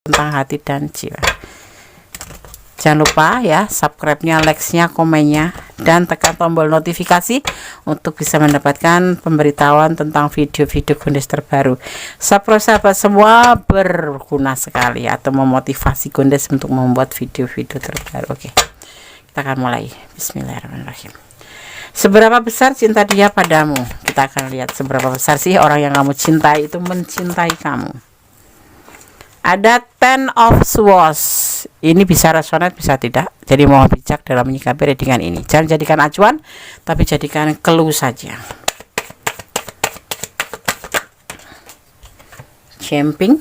tentang hati dan jiwa. Jangan lupa ya, subscribe-nya, like-nya, komennya, dan tekan tombol notifikasi untuk bisa mendapatkan pemberitahuan tentang video-video Gondes terbaru. Sahabat semua, berguna sekali atau memotivasi Gondes untuk membuat video-video terbaru. Oke, kita akan mulai. Bismillahirrahmanirrahim. Seberapa besar cinta dia padamu? Kita akan lihat seberapa besar sih orang yang kamu cintai itu mencintai kamu. Ada Ten of Swords. Ini bisa resonate, bisa tidak. Jadi mohon bijak dalam menyikapi readingan ini. Jangan jadikan acuan, tapi jadikan clue saja. Camping.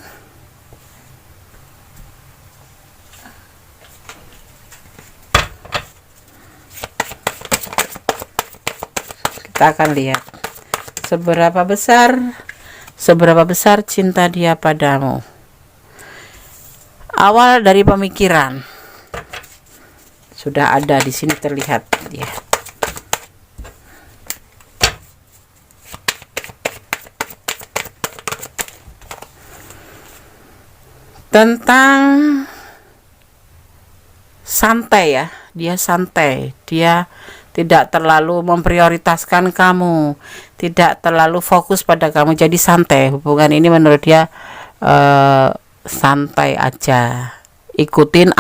Kita akan lihat seberapa besar cinta dia padamu. Awal dari pemikiran sudah ada di sini, terlihat ya. Tentang santai ya, dia santai, dia tidak terlalu memprioritaskan kamu, tidak terlalu fokus pada kamu, jadi santai. Hubungan ini menurut dia santai aja, ikutin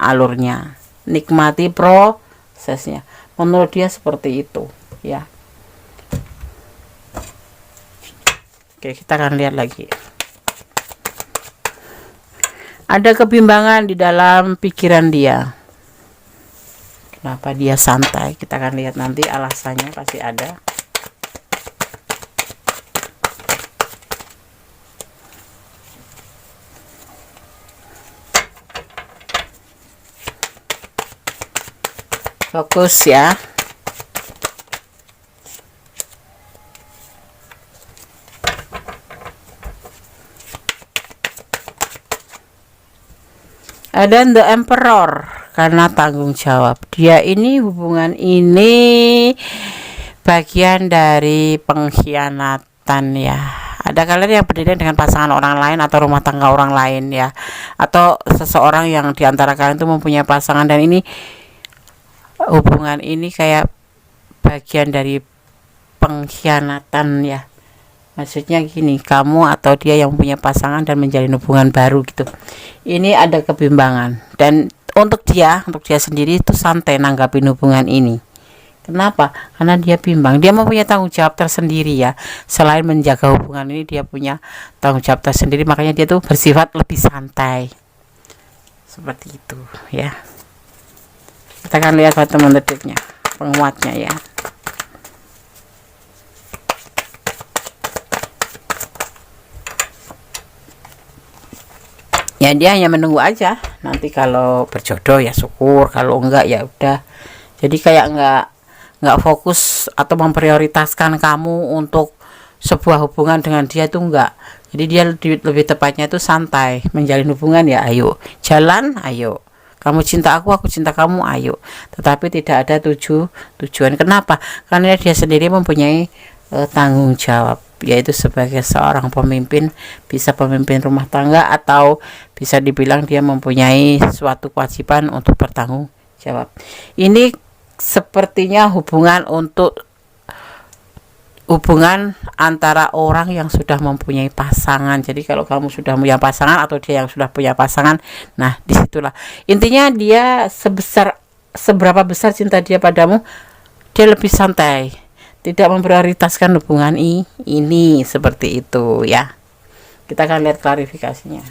alurnya, nikmati prosesnya. Menurut dia seperti itu ya. Oke, kita akan lihat lagi. Ada kebimbangan di dalam pikiran dia. Kenapa dia santai? Kita akan lihat nanti alasannya, pasti ada. Fokus ya. Ada The Emperor, karena tanggung jawab. Dia ini, hubungan ini bagian dari pengkhianatan ya. Ada kalian yang berdiri dengan pasangan orang lain atau rumah tangga orang lain ya. Atau seseorang yang diantara kalian itu mempunyai pasangan, dan ini hubungan ini kayak bagian dari pengkhianatan ya. Maksudnya gini, kamu atau dia yang punya pasangan dan menjalin hubungan baru gitu. Ini ada kebimbangan, dan untuk dia sendiri itu santai nanggapin hubungan ini. Kenapa? Karena dia bimbang. Dia mempunyai tanggung jawab tersendiri ya. Selain menjaga hubungan ini, dia punya tanggung jawab tersendiri, makanya dia tuh bersifat lebih santai. Seperti itu ya. Kita akan lihat teman detiknya, penguatnya ya. Ya, dia hanya menunggu aja. Nanti kalau berjodoh ya syukur, kalau enggak ya udah. Jadi kayak enggak fokus atau memprioritaskan kamu untuk sebuah hubungan dengan dia itu enggak. Jadi dia lebih tepatnya itu santai menjalin hubungan ya. Ayo jalan, ayo. Kamu cinta aku cinta kamu, ayo. Tetapi tidak ada tujuan. Kenapa? Karena dia sendiri mempunyai tanggung jawab, yaitu sebagai seorang pemimpin, bisa pemimpin rumah tangga, atau bisa dibilang dia mempunyai suatu kewajiban untuk bertanggung jawab. Ini sepertinya hubungan antara orang yang sudah mempunyai pasangan. Jadi kalau kamu sudah punya pasangan atau dia yang sudah punya pasangan, nah disitulah intinya. Dia seberapa besar cinta dia padamu, dia lebih santai, tidak memprioritaskan hubungan ini seperti itu ya. Kita akan lihat klarifikasinya.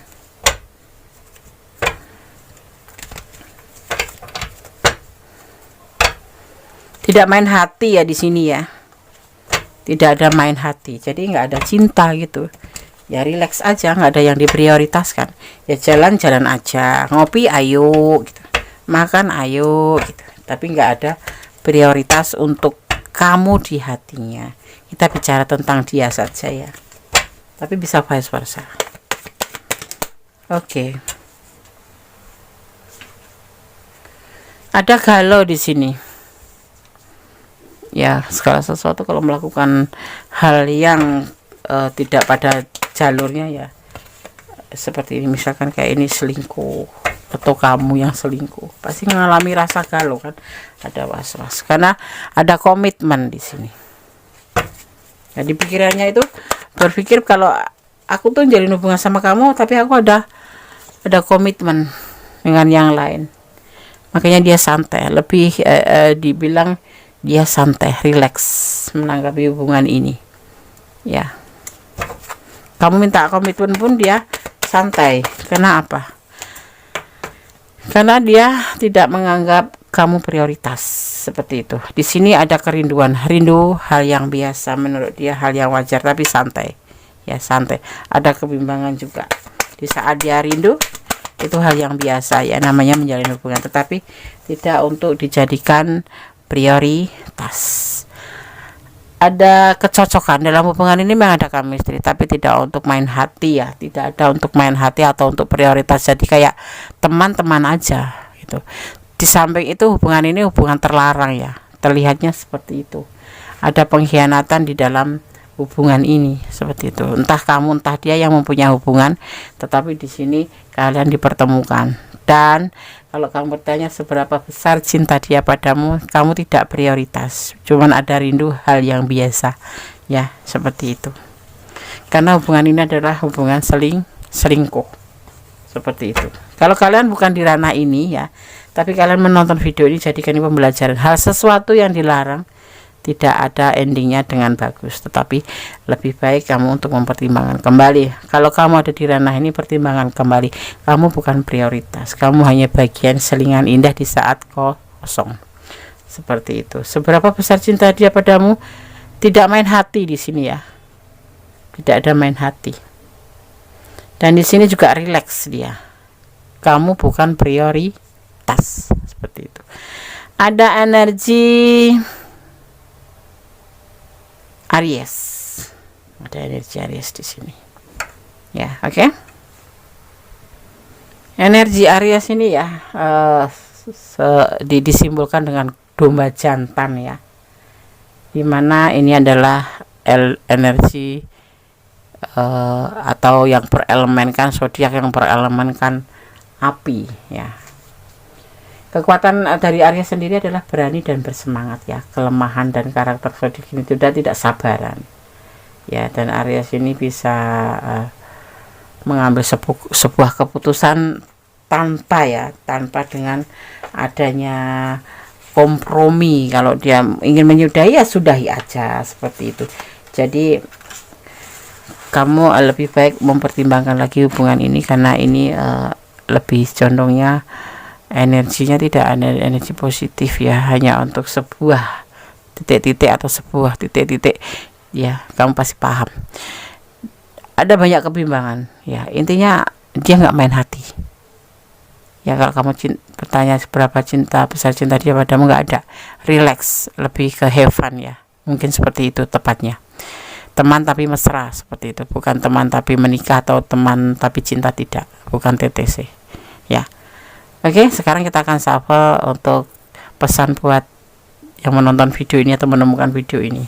Tidak main hati ya di sini ya. Tidak ada main hati, jadi nggak ada cinta gitu ya. Relax aja, nggak ada yang diprioritaskan ya. Jalan-jalan aja, ngopi ayo gitu, makan ayo gitu, tapi nggak ada prioritas untuk kamu di hatinya. Kita bicara tentang dia saja ya, tapi bisa vice versa. Oke. Ada galau di sini ya. Segala sesuatu kalau melakukan hal yang tidak pada jalurnya ya, seperti ini, misalkan kayak ini selingkuh atau kamu yang selingkuh, pasti mengalami rasa galau kan, ada was-was karena ada komitmen di sini. Jadi pikirannya itu berpikir kalau aku tuh jalin hubungan sama kamu, tapi aku ada komitmen dengan yang lain. Makanya dia santai, lebih dibilang dia santai, rileks menanggapi hubungan ini. Ya. Kamu minta komitmen pun dia santai. Kenapa? Karena dia tidak menganggap kamu prioritas, seperti itu. Di sini ada kerinduan, rindu hal yang biasa menurut dia, hal yang wajar, tapi santai. Ya, santai. Ada kebimbangan juga. Di saat dia rindu, itu hal yang biasa ya, namanya menjalin hubungan, tetapi tidak untuk dijadikan prioritas. Ada kecocokan dalam hubungan ini, memang ada chemistry, tapi tidak untuk main hati ya, tidak ada untuk main hati atau untuk prioritas, jadi kayak teman-teman aja gitu. Di samping itu hubungan ini hubungan terlarang ya, terlihatnya seperti itu. Ada pengkhianatan di dalam hubungan ini, seperti itu. Entah kamu entah dia yang mempunyai hubungan, tetapi di sini kalian dipertemukan. Dan kalau kamu bertanya seberapa besar cinta dia padamu, kamu tidak prioritas, cuman ada rindu hal yang biasa ya, seperti itu. Karena hubungan ini adalah hubungan selingkuh, seperti itu. Kalau kalian bukan di ranah ini ya, tapi kalian menonton video ini, jadikan ini pembelajaran. Hal sesuatu yang dilarang tidak ada endingnya dengan bagus, tetapi lebih baik kamu untuk mempertimbangkan kembali. Kalau kamu ada di ranah ini, pertimbangkan kembali. Kamu bukan prioritas, kamu hanya bagian selingan indah di saat kosong, seperti itu. Seberapa besar cinta dia padamu, tidak main hati di sini ya, tidak ada main hati. Dan di sini juga rileks dia, kamu bukan prioritas, seperti itu. Ada energi Aries, ada energi Aries di sini ya. Oke. Energi Aries ini ya disimbolkan dengan domba jantan ya, dimana ini adalah energi atau yang berelemenkan zodiak, yang berelemenkan api ya. Kekuatan dari Aries sendiri adalah berani dan bersemangat ya. Kelemahan dan karakter zodiak ini sudah tidak sabaran ya, dan Aries ini bisa mengambil sebuah keputusan tanpa dengan adanya kompromi. Kalau dia ingin menyudahi ya sudahi aja, seperti itu. Jadi kamu lebih baik mempertimbangkan lagi hubungan ini, karena ini lebih condongnya energinya tidak ada energi positif ya, hanya untuk sebuah titik-titik atau sebuah titik-titik ya, kamu pasti paham. Ada banyak kebimbangan ya, intinya dia nggak main hati ya. Kalau kamu bertanya seberapa besar cinta dia padamu, nggak ada. Relax, lebih ke have fun ya, mungkin seperti itu tepatnya. Teman tapi mesra, seperti itu, bukan teman tapi menikah atau teman tapi cinta, tidak, bukan TTC ya. Oke, sekarang kita akan shuffle untuk pesan buat yang menonton video ini atau menemukan video ini.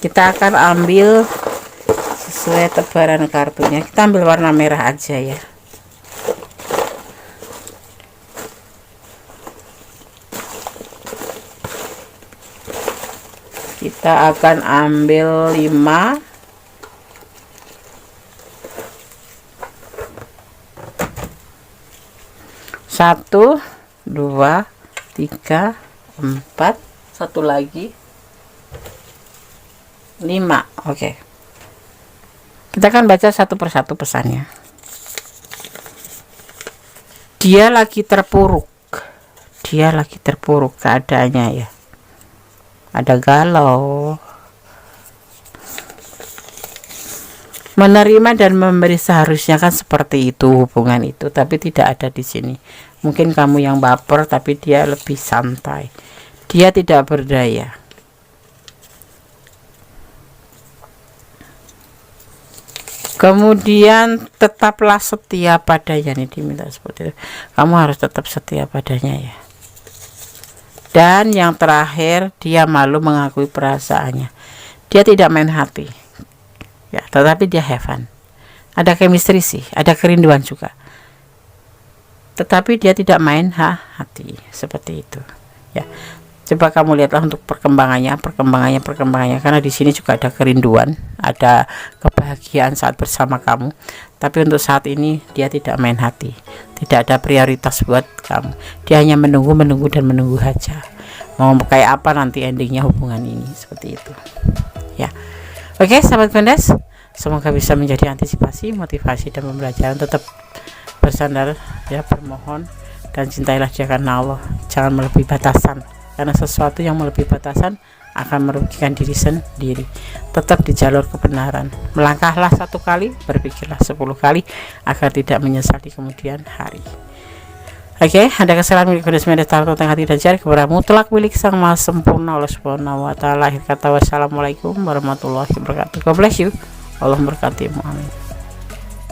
Kita akan ambil sesuai tebaran kartunya. Kita ambil warna merah aja ya. Kita akan ambil 5, 1, 2, 3, 4, satu lagi 5. Oke. Kita akan baca satu persatu pesannya. Dia lagi terpuruk keadaannya ya. Ada galau. Menerima dan memberi seharusnya kan seperti itu hubungan itu, tapi tidak ada di sini. Mungkin kamu yang baper, tapi dia lebih santai. Dia tidak berdaya. Kemudian tetaplah setia padanya, nih diminta seperti itu. Kamu harus tetap setia padanya ya. Dan yang terakhir, dia malu mengakui perasaannya. Dia tidak main hati ya, tetapi dia have fun. Ada chemistry sih, ada kerinduan juga, tetapi dia tidak main hati, seperti itu ya. Coba kamu lihatlah untuk perkembangannya, karena di sini juga ada kerinduan, ada kebahagiaan saat bersama kamu. Tapi untuk saat ini dia tidak main hati, tidak ada prioritas buat kamu. Dia hanya menunggu dan menunggu saja. Mau kayak apa nanti endingnya hubungan ini, seperti itu ya. Oke sahabat Gondes, semoga bisa menjadi antisipasi, motivasi, dan pembelajaran. Tetap bersandar ya, bermohon dan cintailah dia karena Allah. Jangan melebihi batasan, karena sesuatu yang melebihi batasan akan merugikan diri sendiri. Tetap di jalur kebenaran. Melangkahlah 1 kali, berpikirlah 10 kali agar tidak menyesal di kemudian hari. Oke, ada kesalahan milik Gondes Media Tarot tengah hati dan jari kepada mutlak milik Sang Maha Sempurna Allah Subhanahu wa taala. Akhir kata, wassalamualaikum warahmatullahi wabarakatuh. God bless you. Allah memberkatimu. Amin.